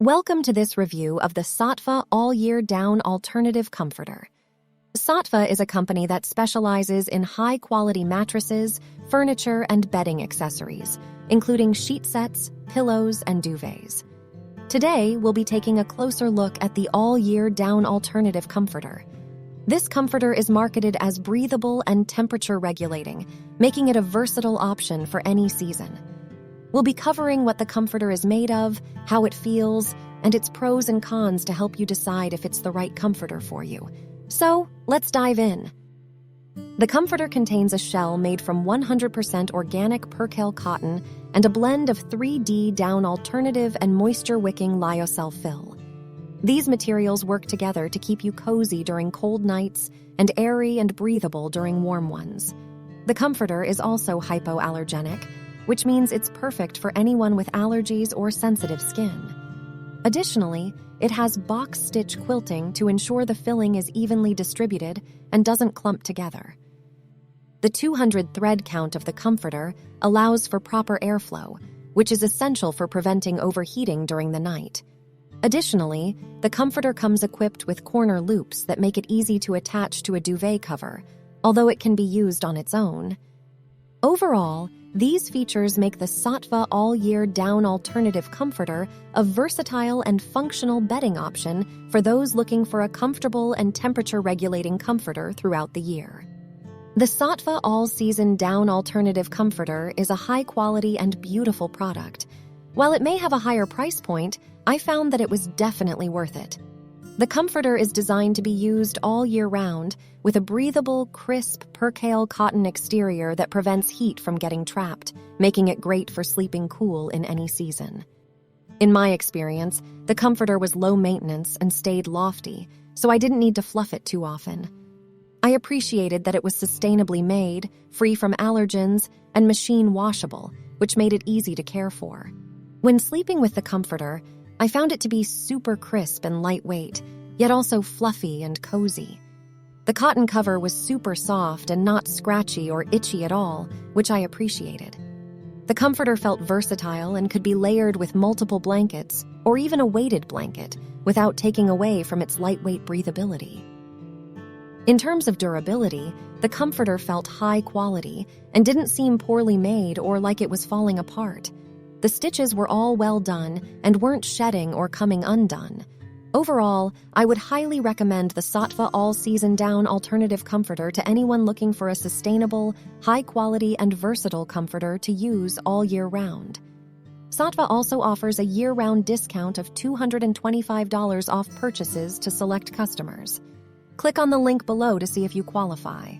Welcome to this review of the Saatva All-Year Down Alternative Comforter. Saatva is a company that specializes in high-quality mattresses, furniture, and bedding accessories, including sheet sets, pillows, and duvets. Today, we'll be taking a closer look at the All-Year Down Alternative Comforter. This comforter is marketed as breathable and temperature-regulating, making it a versatile option for any season. We'll be covering what the comforter is made of, how it feels, and its pros and cons to help you decide if it's the right comforter for you. So, let's dive in. The comforter contains a shell made from 100% organic percale cotton and a blend of 3D down alternative and moisture-wicking lyocell fill. These materials work together to keep you cozy during cold nights and airy and breathable during warm ones. The comforter is also hypoallergenic, which means it's perfect for anyone with allergies or sensitive skin. Additionally, it has box stitch quilting to ensure the filling is evenly distributed and doesn't clump together. The 200 thread count of the comforter allows for proper airflow, which is essential for preventing overheating during the night. Additionally, the comforter comes equipped with corner loops that make it easy to attach to a duvet cover, although it can be used on its own. Overall, these features make the Saatva All-Year Down Alternative Comforter a versatile and functional bedding option for those looking for a comfortable and temperature-regulating comforter throughout the year. The Saatva All-Season Down Alternative Comforter is a high-quality and beautiful product. While it may have a higher price point, I found that it was definitely worth it. The comforter is designed to be used all year round with a breathable, crisp, percale cotton exterior that prevents heat from getting trapped, making it great for sleeping cool in any season. In my experience, the comforter was low maintenance and stayed lofty, so I didn't need to fluff it too often. I appreciated that it was sustainably made, free from allergens, and machine washable, which made it easy to care for. When sleeping with the comforter, I found it to be super crisp and lightweight, yet also fluffy and cozy. The cotton cover was super soft and not scratchy or itchy at all, which I appreciated. The comforter felt versatile and could be layered with multiple blankets or even a weighted blanket without taking away from its lightweight breathability. In terms of durability, the comforter felt high quality and didn't seem poorly made or like it was falling apart. The stitches were all well done and weren't shedding or coming undone. Overall, I would highly recommend the Saatva All-Season Down Alternative Comforter to anyone looking for a sustainable, high-quality, and versatile comforter to use all year round. Saatva also offers a year-round discount of $225 off purchases to select customers. Click on the link below to see if you qualify.